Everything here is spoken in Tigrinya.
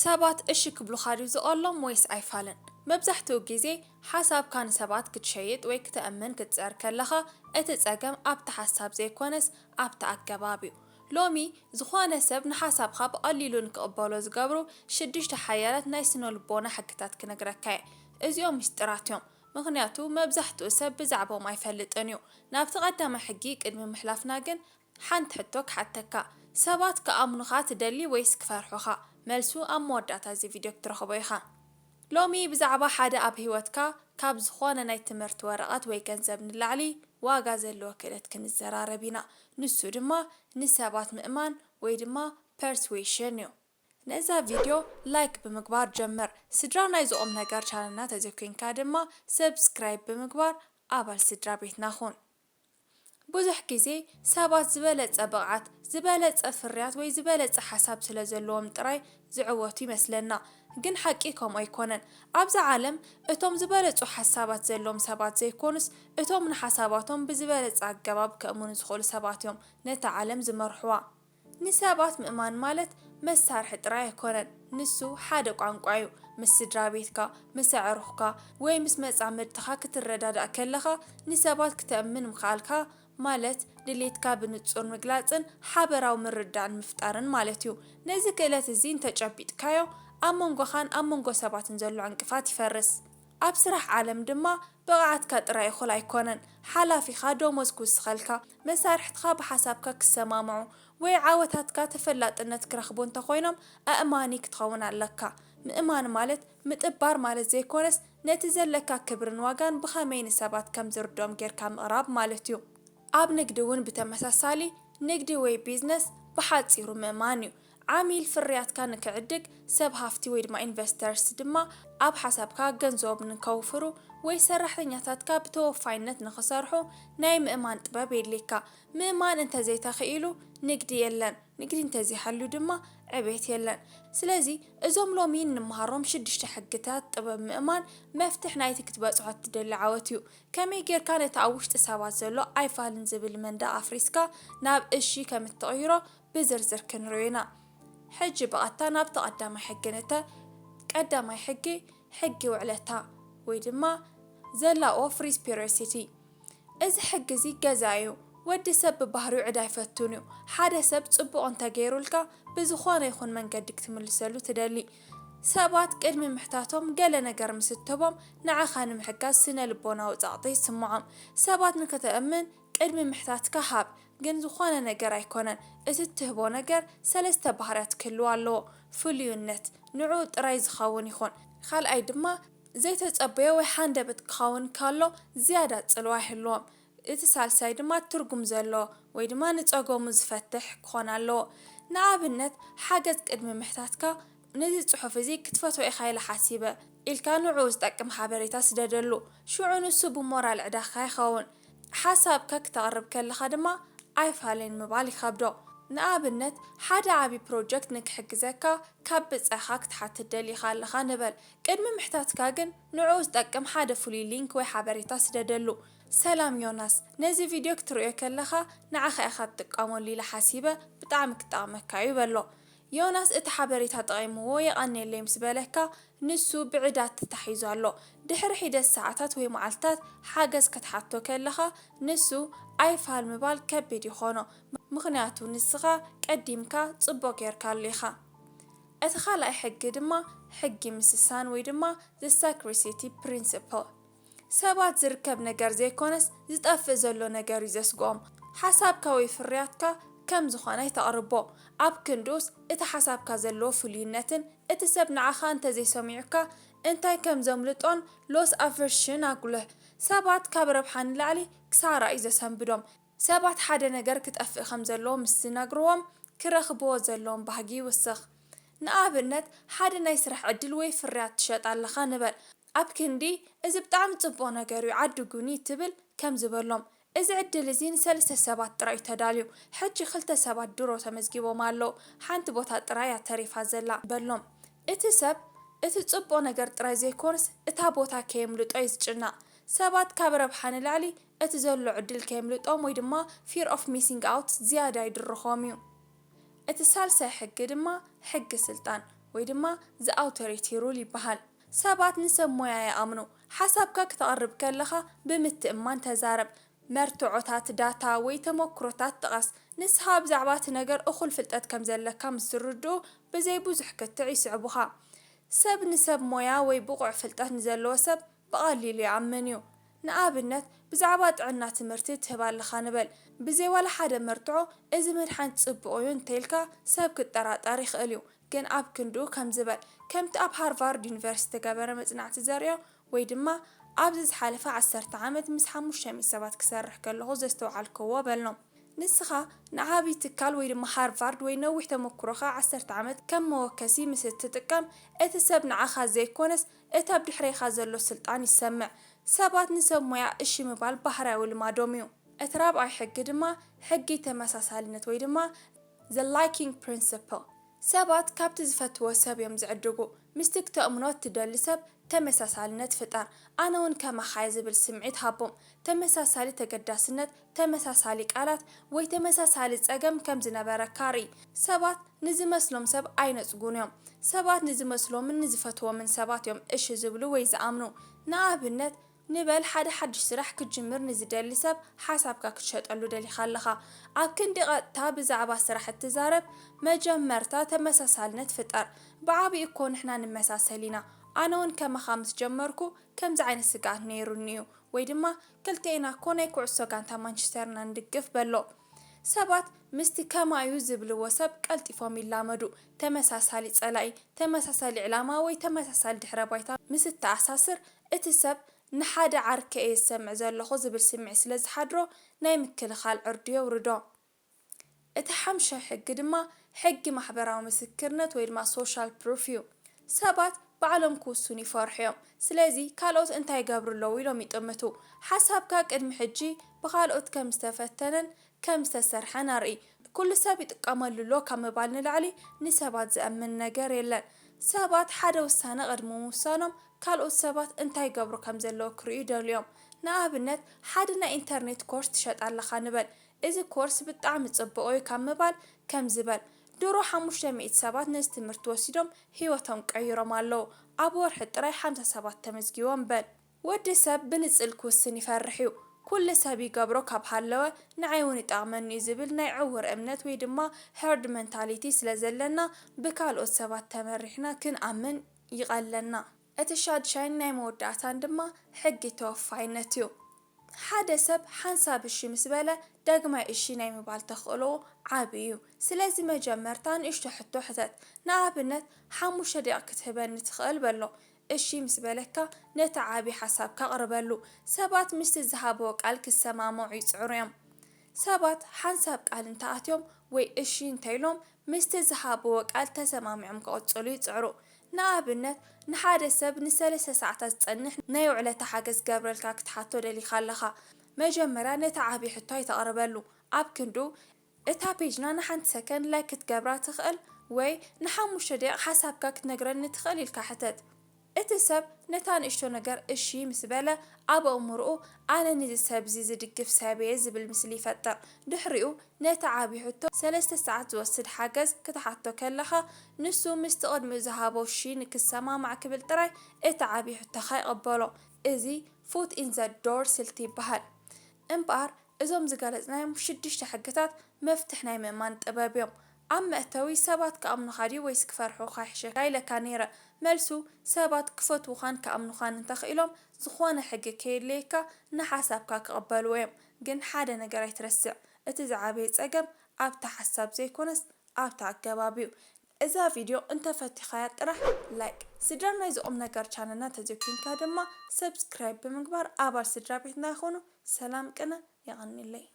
ሰባት እሺ ክብሉ ካድዩ ዝቀሎም ወይስ ኣይፋለን መብዛሕትኡ ግዜ ሓሳብካ ንሰባት ክትሸይጥ ወይ ክትእምን ክትፅዕር ከለኻ እቲ ፀገም ኣብቲ ሓሳብ ዘይኮነስ ኣብቲ ኣገባብ እዩ ሎሚ ዝኾነ ሰብ ንሓሳብካ ብቐሊሉ ንክቕበሎ ዝገብሩ 6 ሓያላት ናይ ስነ ልቦና ሕግታት ክነግረካ እየ እዚኦም ምስጢራት እዮም ምክንያቱ መብዛሕትኡ ሰብ ብዛዕቦም ኣይፈልጥን እዩ ናብቲ ቀዳማይ ሕጊ ቅድሚ ምሕላፍና ግን ሓንቲ ሕቶ ክሓተካ ሰባት ክኣምኑኻ ትደሊ ወይስ ክፈርሑኻ መልሱ ኣብ መወዳእታ እዚ ቪድዮ ክትረኽቦ ኢኻ ሎሚ ብዛዕባ ሓደ ኣብ ሂወትካ ካብ ዝኾነ ናይ ትምህርቲ ወረቐት ወይ ገንዘብ ንላዕሊ ዋጋ ዘለዎ ክእለት ክንዘራረብ ኢና ንሱ ድማ ንሰባት ምእማን ወይ ድማ ፐርስዌሽን እዩ ነዛ ቪድዮ ላይክ ብምግባር ጀምር ስድራ ናይ ዝኦም ነገር ቻናልና ተዘኮንካ ድማ ሰብስክራይብ ብምግባር ኣባል ስድራ ቤትና ኹን ብዙሕ ግዜ ሰባት ዝበለፀ ብቕዓት ዝበለፀ ፍርያት ወይ ዝበለፀ ሓሳብ ስለ ዘለዎም ጥራይ ዝዕወቱ ይመስለና ግን ሓቂ ከምኡ ኣይኮነን ኣብዚ ዓለም እቶም ዝበለፁ ሓሳባት ዘለዎም ሰባት ዘይኮኑስ እቶም ንሓሳባቶም ብዝበለፀ ኣገባብ ከእምኑ ዝኽእሉ ሰባት እዮም ነታ ዓለም ዝመርሕዋ ንሰባት ምእማን ማለት መሳርሒ ጥራይ ኣይኮነን ንሱ ሓደ ቋንቋ እዩ ምስ ስድራ ቤትካ ምስ ኣዕሩኽካ ወይ ምስ መፃምድትኻ ክትረዳዳእ ከለኻ ንሰባት ክትእምን ምኽኣልካ ማለት ድሌትካ ብንጹር ምግላፅን ሓበራዊ ምርዳእን ምፍጣርን ማለት እዩ ነዚ ክእለት እዚ እንተጨቢጥካዮ ኣብ መንጎኻን ኣብ መንጎ ሰባትን ዘሎ ዕንቅፋት ይፈርስ ኣብ ስራሕ ዓለም ድማ ብቕዓትካ ጥራይ እኹል ኣይኮነን ሓላፊኻ ደሞዝ ክውስኸልካ መሳርሕትካ ብሓሳብካ ክሰማምዑ ወይ ዓወታትካ ተፈላጥነት ክረኽቡ እንተኾይኖም ኣእማኒ ክትኸውን ኣለካ ምእማን ማለት ምጥባር ማለት ዘይኮነስ ነቲ ዘለካ ክብርን ዋጋን ብኸመይ ንሰባት ከም ዝርድኦም ጌርካ ምቕራብ ማለት እዩ ኣብ ንግዲ እውን ብተመሳሳሊ ንግዲ ወይ ቢዝነስ ብሓፂሩ ምእማን እዩ ዓሚል ፍርያትካ ንክዕድግ ሰብ ሃፍቲ ወይ ድማ ኢንቨስተርስ ድማ ኣብ ሓሳብካ ገንዘቦም ንከውፍሩ ወይ ሰራሕተኛታትካ ብተወፋይነት ንኽሰርሑ ናይ ምእማን ጥበብ የድልየካ ምእማን እንተዘይተኽኢሉ ንግዲ የለን ንግዲ እንተዘይሃልዩ ድማ ዕቤት የለን ስለዚ እዞም ሎሚ እንመሃሮም 6 ሕግታት ጥበብ ምእማን መፍትሕ ናይቲ ክትበፅሖ ትደሊ ዓወት እዩ ከመይ ጌርካ ነቲ ኣብ ውሽጢ ሰባት ዘሎ ኣይፋልን ዝብል መንደቕ ኣፍሪስካ ናብ እሺ ከም እትቕይሮ ብዝርዝር ክንሪኦ ኢና ሕጂ በቐጥታ ናብ ተቐዳማይ ሕጊ ነተ ቀዳማይ ሕጊ ሕጊ ውዕለታ ወይ ድማ ዘ ላው ኦፍ ሪስፒሮሲቲ እዚ ሕጊ እዚ ገዛ እዩ ወዲ ሰብ ብባህሪኡ ዕዳ ይፈቱን እዩ ሓደ ሰብ ጽቡቕ እንተገይሩልካ ብዝኾነ ይኹን መንገዲ ክትምልሰሉ ትደሊ ሰባት ቅድሚ ምሕታቶም ገለ ነገር ምስትቦም ንዓኻ ንምሕጋዝ ስነ ልቦናዊ ጸቕጢ ይስምዖም ሰባት ንክትእምን ቅድሚ ምሕታትካ ሃብ ግን ዝኾነ ነገር ኣይኮነን እቲ ትህቦ ነገር ሰለስተ ባህርያት ክህልዎ ኣለዎ ፍሉይነት ንዑ ጥራይ ዝኸውን ይኹን ካልኣይ ድማ ዘይተጸበየ ወይ ሓንደበት ክኸውን ካሎ ዝያዳ ጽልዋ ይህልዎም እቲ ሳልሳይ ድማ ትርጉም ዘለዎ ወይ ድማ ንጸገሙ ዝፈትሕ ክኾን ኣለዎ ንኣብነት ሓገዝ ቅድሚ ምሕታትካ ነዚ ጽሑፍ እዚ ክትፈትዎ ኢኻ ኢለ ሓሲበ ኢልካ ንዑ ዝጠቅም ሓበሬታ ስደደሉ ሽዑ ንሱ ብሞራል ዕዳኻ ይኸውን ሓሳብካ ክተቕርብ ከለኻ ድማ ኣይፋለን ምባል ይኸብዶ ንኣብነት ሓደ ዓቢ ፕሮጀክት ንክሕግዘካ ካብ ብፅዕኻ ክትሓትት ደሊኻ ኣለኻ ንበል ቅድሚ ምሕታትካ ግን ንዑ ዝጠቅም ሓደ ፍሉይ ሊንክ ወይ ሓበሬታ ስደደሉ ሰላም ዮናስ ነዚ ቪድዮ ክትሪኦ ከለኻ ንዓኻ ኢኻ ትጥቀመሉ ኢለ ሓሲበ ብጣዕሚ ክጠቕመካ እዩ በሎ ዮናስ እቲ ሓበሬታ ጠቒምዎ የቐኒየለይ ምስ በለካ ንሱ ብዕዳት ተታሒዙ ኣሎ ድሕሪ ሒደት ሰዓታት ወይ መዓልታት ሓገዝ ክትሓቶ ከለኻ ንሱ ኣይፋል ምባል ከቢድ ይኾኖ ምክንያቱ ንስኻ ቀዲምካ ጽቡቕ ጌርካሉ ኢኻ እቲ ካልኣይ ሕጊ ድማ ሕጊ ምስሳን ወይ ድማ the scarcity principle ሰባት ዝርከብ ነገር ዘይኮነስ ዝጠፍእ ዘሎ ነገር እዩ ዘስግኦም ሓሳብካ ወይ ፍርያትካ ከም ዝኾነ ይተቕርቦ ኣብ ክንዱስ እቲ ሓሳብካ ዘለዎ ፍሉይነትን እቲ ሰብ ንዓኻ እንተዘይሰሚዑካ እንታይ ከም ዘምልጦን ሎስ ኣቨርሽን ኣጉልህ ሰባት ካብ ረብሓ ንላዕሊ ክሳራ እዩ ዘሰንብዶም ሰባት ሓደ ነገር ክጠፍእ ከም ዘለዎ ምስ ዝነግርዎም ክረኽብዎ ዘለዎም ባህጊ ይውስኽ ንኣብነት ሓደ ናይ ስራሕ ዕድል ወይ ፍርያት ትሸጥ ኣለኻ ንበል ኣብ ክንዲ እዚ ብጣዕሚ ጽቡቕ ነገር እዩ ዓድጉኒ ትብል ከም ዝበሎም እዚ ዕድል እዚ ንሰለስተ ሰባት ጥራይ ተዳልዩ ሕጂ 2 ሰባት ድሮ ተመዝጊቦም ኣለዉ ሓንቲ ቦታ ጥራይ ተሪፋ ዘላ በሎም እቲ ሰብ እቲ ጽቡቕ ነገር ጥራይ ዘይኮንስ እታ ቦታ ከየምልጦ ይዝጭናቕ ሰባት ካብ ረብሓ ንላዕሊ እቲ ዘሎ ዕድል ከየምልጦም ወይ ድማ fear of missing out ዝያዳ ይድርኾም እዩ እቲ ሳልሳይ ሕጊ ድማ ሕጊ ስልጣን ወይ ድማ ዘ ኣውቶሪቲ ሩል ይበሃል። ሰባት ንሰብ ሞያ ይኣምኑ። ሓሳብካ ክትቐርብ ከለኻ ብምትእምማን ተዛረብ። መርትዖታት ዳታ ወይ ተመክሮታት ጥቀስ። ንስኻ ብዛዕባ እቲ ነገር እኹል ፍልጠት ከም ዘለካ ምስ ዝርድኡ ብዘይ ብዙሕ ክትዕ ይስዕቡኻ። ሰብ ንሰብ ሞያ ወይ ብቑዕ ፍልጠት ንዘለዎ ሰብ ብቐሊሉ ይኣምን እዩ። ንኣብነት ብዛዕባ ጥዕና ትምህርቲ ትህብ ኣለኻ ንበል። ብዘይ ዋላ ሓደ መርትዖ እዚ መድሓኒት ፅቡቕ እዩ እንተኢልካ ሰብ ክጠራጠር ይኽእል እዩ። ግን ኣብ ክንድኡ ከም ዝበል ከምቲ ኣብ ሃርቫርድ ዩኒቨርሲቲ ገበረ መፅናዕቲ ዘርእዮ ወይ ድማ ኣብዚ ዝሓለፈ 10 ዓመት ምስ 500 ሰባት ክሰርሕ ከለኹ ዘስተውዓልክዎ በሎም። ንስኻ ንዓብይ ትካል ወይ ድማ ሃርቫርድ ወይ ነዊሕ ተመክሮኻ 10 ዓመት ከም መወከሲ ምስ እትጥቀም እቲ ሰብ ንዓኻ ዘይኮነስ እቲ ኣብ ድሕሪኻ ዘሎ ስልጣን ይሰምዕ። ሰባት ንሰብ ሞያ እሺ ምባል ባህርያዊ ልማዶም እዩ። እቲ ራብዓይ ሕጊ ድማ ሕጊ ተመሳሳልነት ወይ ድማ the liking principle። ሰባት ካብቲ ዝፈትዎ ሰብ እዮም ዝዕድጉ። ምስቲ ክትእምኖ ትደሊ ሰብ ተመሳሳልነት ፍጠር። ኣነ እውን ከማኻይ ዝብል ስምዒት ሃቦም። ተመሳሳሊ ተገዳስነት፣ ተመሳሳሊ ቃላት ወይ ተመሳሳሊ ፀገም ከም ዝነበረካ ርኢ። ሰባት ንዝመስሎም ሰብ ኣይነፅጉን እዮም። ሰባት ንዝመስሎምን ንዝፈትዎምን ሰባት እዮም እሺ ዝብሉ ወይ ዝኣምኑ። ንኣብነት ንበል ሓደ ሓድሽ ስራሕ ክጅምር ንዝደሊ ሰብ ሓሳብካ ክትሸጠሉ ደሊኻ ኣለኻ። ኣብ ክንዲ ቀጥታ ብዛዕባ ስራሕ እትዛረብ መጀመርታ ተመሳሳልነት ፍጠር። ብዓብይ እኮ ንሕና ንመሳሰል ኢና። ኣነ እውን ከመኻ ምስ ጀመርኩ ከምዚ ዓይነት ስጋኣት ነይሩኒ እዩ ወይ ድማ ክልቴና እኮ ናይ ኩዕሶ ጋንታ ማንቸስተርና ንድግፍ በሎ። ሰባት ምስቲ ከማዩ ዝብልዎ ሰብ ቀልጢፎም ይላመዱ። ተመሳሳሊ ፀላኢ፣ ተመሳሳሊ ዕላማ ወይ ተመሳሳሊ ድሕረ ባይታ ምስ እተኣሳስር እቲ ሰብ ንሓደ ዓርኬ እየ ዝሰምዕ ዘለኹ ዝብል ስምዒት ስለ ዝሓድሮ ናይ ምክልኻል ዕርዲ የውርዶ። እቲ ሓምሻይ ሕጊ ድማ ሕጊ ማሕበራዊ ምስክርነት ወይ ድማ ሶሻል ፕሩፍ እዩ። ሰባት ባዕሎም ክውስኑ ይፈርሑ እዮም። ስለዚ ካልኦት እንታይ ይገብሩ ኣለዉ ኢሎም ይጥምቱ። ሓሳብካ ቅድሚ ሕጂ ብካልኦት ከም ዝተፈተነን ከም ዝተሰርሐን ኣርኢ። ኩሉ ሰብ ይጥቀመሉ ኣሎ ካብ ምባል ንላዕሊ ንሰባት ዝኣምን ነገር የለን። ሰባት ሓደ ውሳነ ቅድሚ ምውሳኖም ካልኦት ሰባት እንታይ ይገብሩ ከም ዘለዉ ክርእዩ ይደልዮም። ንኣብነት ሓደ ናይ ኢንተርኔት ኮርስ ትሸጥ ኣለኻ ንበል። እዚ ኮርስ ብጣዕሚ ፅቡቕ እዩ ካብ ምባል ከም ዝበል ድሮ 500 ሰባት ነዚ ትምህርቲ ወሲዶም ሂወቶም ቀይሮም ኣለዉ። ኣብ ወርሒ ጥራይ 50 ሰባት ተመዝጊቦም በል። ወዲ ሰብ ብንፅል ክውስን ይፈርሕ እዩ። ኩሉ ሰብ ይገብሮ ካብ ሃለወ ንዓይ እውን ይጠቕመኒ ዝብል ናይ ዕውር እምነት ወይ ድማ ሄርድ ሜንታሊቲ ስለ ዘለና ብካልኦት ሰባት ተመሪሕና ክንኣምን ይቐለና። እቲ ሻድሻይ ናይ መወዳእታን ድማ ሕጊ ተወፋይነት እዩ። ሓደ ሰብ ሓንሳብ እሺ ምስ በለ ዳግማይ እሺ ናይ ምባል ተኽእልዎ ዓብይ እዩ። ስለዚ መጀመርታ ንእሽቶ ሕቶ ሕተት። ንኣብነት 5 ደቂቃ ክትህበኒ ትኽእል በሎ። እሺ ምስ በለካ ነቲ ዓብይ ሓሳብካ ቅርበሉ። ሰባት ምስቲ ዝሃብዎ ቃል ክሰማምዑ ይፅዕሩ እዮም። ሰባት ሓንሳብ ቃል እንተኣትዮም ወይ እሺ እንተኢሎም ምስቲ ዝሃብዎ ቃል ተሰማሚዖም ክቕፅሉ ይፅዕሩ። ንኣብነት ንሓደ ሰብ ን3 ሰዓታት ዝፀንሕ ናይ ውዕለታ ሓገዝ ገብረልካ ክትሓቶ ደሊኻ ኣለኻ። መጀመርያ ነቲ ዓብይ ሕቶ ኣይተቕርበሉ። ኣብ ክንዱ እታ ፔጅና ንሓንቲ ሰከንድ ላይ ክትገብራ ትኽእል ወይ ን5 ደቂቃ ሓሳብካ ክትነግረኒ ትኽእል ኢልካ ሕተት። እቲ ሰብ ነታ ንእሽቶ ነገር እሺ ምስ በለ ኣብ ኣእምርኡ ኣነ ነዚ ሰብ ዝድግፍ ሰብ እየ ዝብል ምስሊ ይፈጥር። ድሕሪኡ ነቲ ዓብይ ሕቶ 3 ሰዓት ዝወስድ ሓገዝ ክትሓቶ ከለኻ ንሱ ምስቲ ቅድሚኡ ዝሃቦ እሺ ንክሰማማዕ ክብል ጥራይ እቲ ዓብይ ሕቶኻ ይቕበሎ። እዚ ፉት ኢን ዘ ዶር ስልቲ ይበሃል። እምበኣር እዞም ዝገለጽናዮም 6 ሕግታት መፍትሕ ናይ ምእማን ጥበብ እዮም። ኣብ መእተዊ ሰባት ከኣምኑኻ ድዩ ወይስ ክፈርሑኻ ይሕሸካ ኢለካ ነይረ። መልሱ ሰባት ክፈትዉኻን ከኣምኑኻን እንተኽኢሎም ዝኾነ ሕጊ ከየድልየካ ንሓሳብካ ክቕበልዎ እዮም። ግን ሓደ ነገር ኣይትረስዕ፣ እቲ ዝዓበየ ፀገም ኣብታ ሓሳብ ዘይኮነስ ኣብታ ኣገባብ እዩ። እዛ ቪድዮ እንተፈቲኻያ ጥራሕ ላይክ፣ ስድራ ናይ ዝኦም ነገር ቻነልና ተዘኪንካ ድማ ሰብስክራይብ ብምግባር ኣባል ስድራ ቤትና ይኹኑ። ሰላም ቅነ ይቐኒለይ።